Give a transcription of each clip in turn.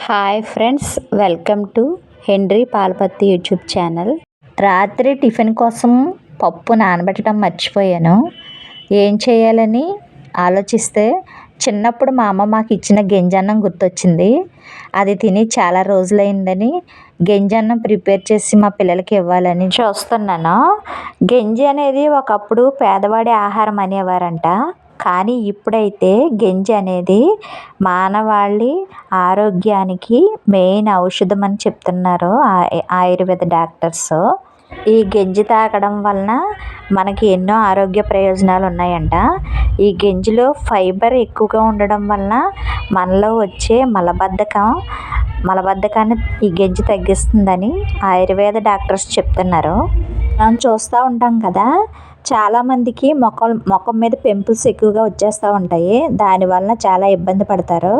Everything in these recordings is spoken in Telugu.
Hi friends, welcome to henry Palapatti YouTube channel. రాత్రి టిఫిన్ కోసం పప్పు నానబెట్టడం మర్చిపోయాను. ఏం చేయాలని ఆలోచిస్తే చిన్నప్పుడు మా అమ్మ మాకు ఇచ్చిన గెంజన్నం గుర్తొచ్చింది. అది తిని చాలా రోజులైందని గెంజన్నం ప్రిపేర్ చేసి మా పిల్లలకి ఇవ్వాలని చూస్తున్నాను. గెంజి అనేది ఒకప్పుడు పేదవాడి ఆహారం అనేవారంట. కానీ ఇప్పుడైతే గెంజి అనేది మానవాళి ఆరోగ్యానికి మెయిన్ ఔషధం అని చెప్తున్నారు ఆయుర్వేద డాక్టర్స్. ఈ గెంజి తాగడం వలన మనకి ఎన్నో ఆరోగ్య ప్రయోజనాలు ఉన్నాయంట. ఈ గెంజిలో ఫైబర్ ఎక్కువగా ఉండడం వలన మనలో వచ్చే మలబద్ధకాన్ని ఈ గెంజి తగ్గిస్తుందని ఆయుర్వేద డాక్టర్స్ చెప్తున్నారు. మనం చూస్తూ ఉంటాం కదా, చాలామందికి ముఖం మీద పింపుల్స్ ఎక్కువగా వచ్చేస్తూ ఉంటాయి. దానివల్ల చాలా ఇబ్బంది పడతారు.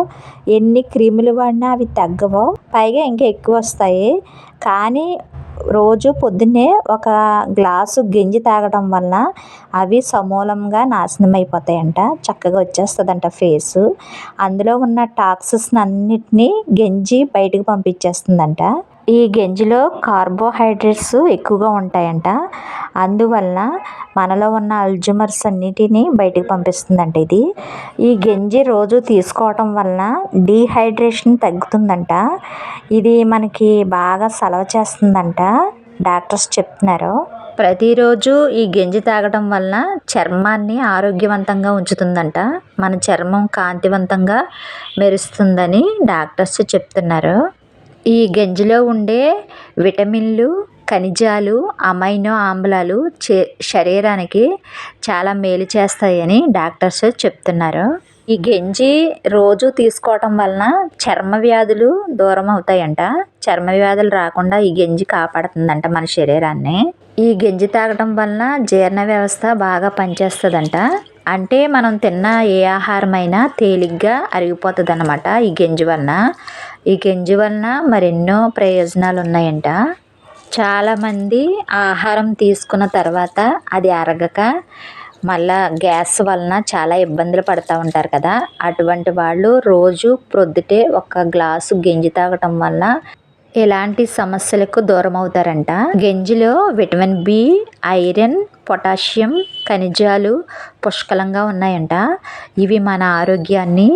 ఎన్ని క్రీములు వాడినా అవి తగ్గవు, పైగా ఇంకా ఎక్కువ వస్తాయి. కానీ రోజు పొద్దున్నే ఒక గ్లాసు గెంజి తాగడం వల్ల అవి సమూలంగా నాశనం అయిపోతాయంట. చక్కగా వచ్చేస్తుందంట ఫేసు. అందులో ఉన్న టాక్సిన్స్ అన్నిటినీ గెంజి బయటకు పంపించేస్తుందంట. ఈ గెంజిలో కార్బోహైడ్రేట్స్ ఎక్కువగా ఉంటాయంట. అందువల్ల మనలో ఉన్న అల్జమర్స్ అన్నిటినీ బయటకు పంపిస్తుందంట ఇది. ఈ గెంజి రోజు తీసుకోవటం వలన డీహైడ్రేషన్ తగ్గుతుందంట. ఇది మనకి బాగా సలవ చేస్తుందంట డాక్టర్స్ చెప్తున్నారు. ప్రతిరోజు ఈ గెంజి తాగడం వలన చర్మాన్ని ఆరోగ్యవంతంగా ఉంచుతుందంట. మన చర్మం కాంతివంతంగా మెరుస్తుందని డాక్టర్స్ చెప్తున్నారు. ఈ గెంజిలో ఉండే విటమిన్లు, ఖనిజాలు, అమైనో ఆమ్లాలు శరీరానికి చాలా మేలు చేస్తాయని డాక్టర్స్ చెప్తున్నారు. ఈ గెంజి రోజు తీసుకోవటం వలన చర్మ వ్యాధులు దూరం అవుతాయంట. చర్మ వ్యాధులు రాకుండా ఈ గెంజి కాపాడుతుందంట మన శరీరాన్ని. ఈ గెంజి తాగటం వలన జీర్ణ వ్యవస్థ బాగా పనిచేస్తుందంట. అంటే మనం తిన్న ఏ ఆహారమైనా తేలిగ్గా అరిగిపోతుంది అన్నమాట ఈ గెంజి వలన. ఈ గెంజి వలన మరెన్నో ప్రయోజనాలు ఉన్నాయంట. చాలామంది ఆహారం తీసుకున్న తర్వాత అది అరగక మళ్ళా గ్యాస్ వలన చాలా ఇబ్బందులు పడుతూ ఉంటారు కదా. అటువంటి వాళ్ళు రోజు ప్రొద్దుటే ఒక గ్లాసు గెంజి తాగటం వల్ల ఎలాంటి సమస్యలకు దూరం అవుతారంట. గెంజిలో విటమిన్ బి, ఐరన్, పొటాషియం, ఖనిజాలు పుష్కలంగా ఉన్నాయంట. ఇవి మన ఆరోగ్యాన్ని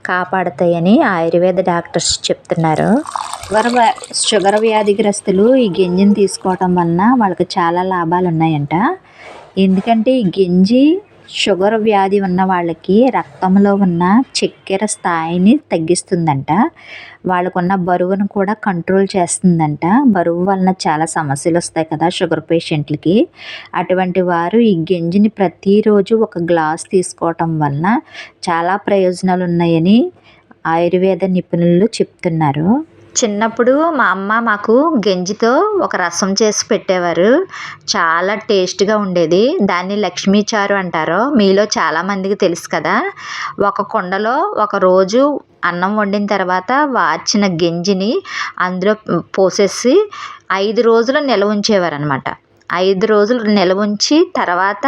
కాపాడుతాయని ఆయుర్వేద డాక్టర్స్ చెప్తున్నారు. షుగర్ వ్యాధిగ్రస్తులు ఈ గెంజిని తీసుకోవటం వలన వాళ్ళకి చాలా లాభాలు ఉన్నాయంట. ఎందుకంటే ఈ గెంజి షుగర్ వ్యాధి ఉన్న వాళ్ళకి రక్తంలో ఉన్న చక్కెర స్థాయిని తగ్గిస్తుందంట. వాళ్ళకున్న బరువును కూడా కంట్రోల్ చేస్తుందంట. బరువు వలన చాలా సమస్యలు వస్తాయి కదా షుగర్ పేషెంట్లకి. అటువంటి వారు ఈ గెంజిని ప్రతిరోజు ఒక గ్లాస్ తీసుకోవటం వలన చాలా ప్రయోజనాలు ఉన్నాయని ఆయుర్వేద నిపుణులు చెప్తున్నారు. చిన్నప్పుడు మా అమ్మ మాకు గెంజితో ఒక రసం చేసి పెట్టేవారు. చాలా టేస్ట్గా ఉండేది. దాన్ని లక్ష్మీ చారు అంటారు. మీలో చాలామందికి తెలుసు కదా. ఒక కుండలో ఒకరోజు అన్నం వండిన తర్వాత వార్చిన గెంజిని అందులో పోసేసి 5 రోజులు నిల్వ ఉంచేవారు అనమాట. 5 రోజులు నిల్వ ఉంచి తర్వాత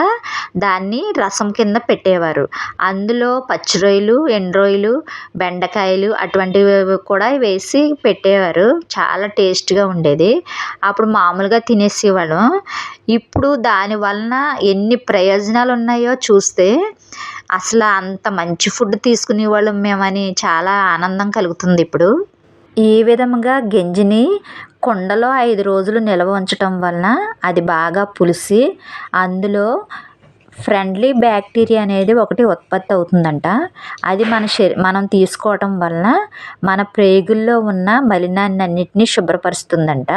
దాన్ని రసం కింద పెట్టేవారు. అందులో పచ్చి రొయ్యలు, ఎండు రొయ్యలు, బెండకాయలు అటువంటివి కూడా వేసి పెట్టేవారు. చాలా టేస్ట్గా ఉండేది. అప్పుడు మామూలుగా తినేసేవాళ్ళం. ఇప్పుడు దాని వలన ఎన్ని ప్రయోజనాలు ఉన్నాయో చూస్తే అసలు అంత మంచి ఫుడ్ తీసుకునేవాళ్ళం మేమని చాలా ఆనందం కలుగుతుంది ఇప్పుడు. ఈ విధముగా గెంజిని కుండలో 5 రోజులు నిల్వ ఉంచటం వలన అది బాగా పులిసి అందులో ఫ్రెండ్లీ బ్యాక్టీరియా అనేది ఒకటి ఉత్పత్తి అవుతుందంట. అది మనం తీసుకోవటం వలన మన ప్రేగుల్లో ఉన్న మలినాన్ని అన్నిటినీ శుభ్రపరుస్తుందంట.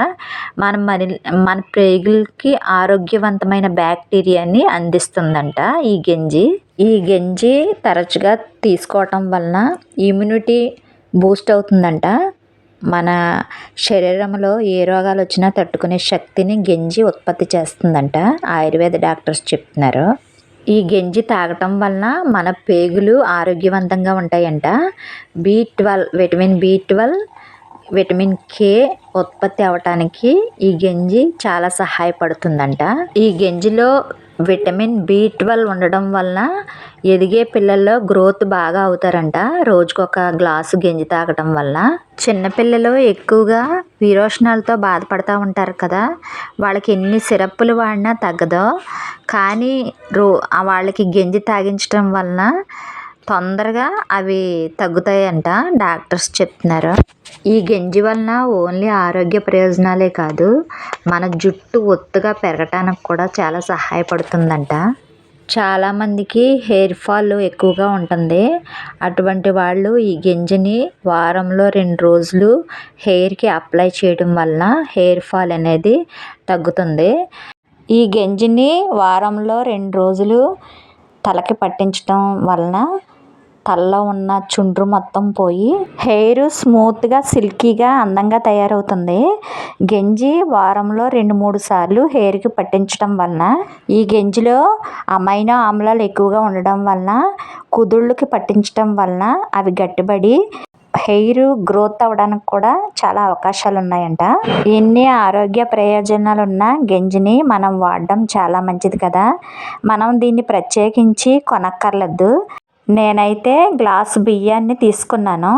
మన ప్రేగులకి ఆరోగ్యవంతమైన బ్యాక్టీరియాని అందిస్తుందంట ఈ గెంజి తరచుగా తీసుకోవటం వలన ఇమ్యూనిటీ బూస్ట్ అవుతుందంట. మన శరీరంలో ఏ రోగాలు వచ్చినా తట్టుకునే శక్తిని గెంజి ఉత్పత్తి చేస్తుందంట ఆయుర్వేద డాక్టర్స్ చెప్తున్నారు. ఈ గెంజి తాగటం వలన మన పేగులు ఆరోగ్యవంతంగా ఉంటాయంట. విటమిన్ B12, విటమిన్ K ఉత్పత్తి అవటానికి ఈ గెంజి చాలా సహాయపడుతుందంట. ఈ గెంజిలో విటమిన్ B12 ఉండడం వలన ఎదిగే పిల్లల్లో గ్రోత్ బాగా అవుతారంట. రోజుకొక గ్లాసు గంజి తాగటం వల్ల. చిన్నపిల్లలు ఎక్కువగా విరోచనాలతో బాధపడుతూ ఉంటారు కదా, వాళ్ళకి ఎన్ని సిరప్పులు వాడినా తగ్గదో, కానీ వాళ్ళకి గంజి తాగించడం వలన తొందరగా అవి తగ్గుతాయంట డాక్టర్స్ చెప్తున్నారు. ఈ గంజి వలన ఓన్లీ ఆరోగ్య ప్రయోజనాలే కాదు, మన జుట్టు ఒత్తుగా పెరగటానికి కూడా చాలా సహాయపడుతుందంట. చాలామందికి హెయిర్ ఫాల్ ఎక్కువగా ఉంటుంది. అటువంటి వాళ్ళు ఈ గంజిని వారంలో 2 రోజులు హెయిర్కి అప్లై చేయడం వలన హెయిర్ ఫాల్ అనేది తగ్గుతుంది. ఈ గంజిని వారంలో 2 రోజులు తలకి పట్టించడం వలన తలలో ఉన్న చుండ్రు మొత్తం పోయి హెయిర్ స్మూత్గా సిల్కీగా అందంగా తయారవుతుంది. గంజి వారంలో 2-3 సార్లు హెయిర్కి పట్టించడం వలన, ఈ గంజిలో అమైనో ఆమ్లాలు ఎక్కువగా ఉండడం వలన, కుదుళ్ళకి పట్టించడం వలన అవి గట్టిపడి హెయిర్ గ్రోత్ అవ్వడానికి కూడా చాలా అవకాశాలు ఉన్నాయంట. ఎన్ని ఆరోగ్య ప్రయోజనాలు ఉన్న గంజిని మనం వాడడం చాలా మంచిది కదా. మనం దీన్ని ప్రత్యేకించి కొనక్కర్లేదు. నేనైతే గ్లాసు బియ్యాన్ని తీసుకున్నాను,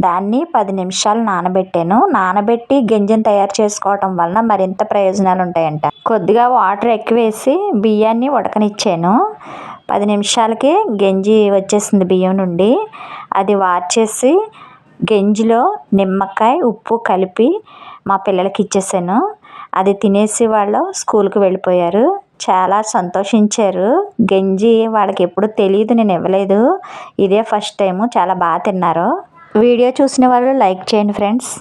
దాన్ని 10 నిమిషాలు నానబెట్టాను. నానబెట్టి గంజిని తయారు చేసుకోవటం వలన మరింత ప్రయోజనాలు ఉంటాయంట. కొద్దిగా వాటర్ ఎక్కువ వేసి బియ్యాన్ని ఉడకనిచ్చాను. 10 నిమిషాలకి గంజి వచ్చేసింది బియ్యం నుండి. అది వార్చేసి గంజిలో నిమ్మకాయ ఉప్పు కలిపి మా పిల్లలకి ఇచ్చేసాను. అది తినేసి వాళ్ళు స్కూల్కి వెళ్ళిపోయారు. చాలా సంతోషించారు. గంజి వాళ్ళకి ఎప్పుడు తెలియదు, నేను ఇవ్వలేదు, ఇదే ఫస్ట్ టైము. చాలా బాగా తిన్నారు. వీడియో చూసిన వాళ్ళు లైక్ చేయండి ఫ్రెండ్స్.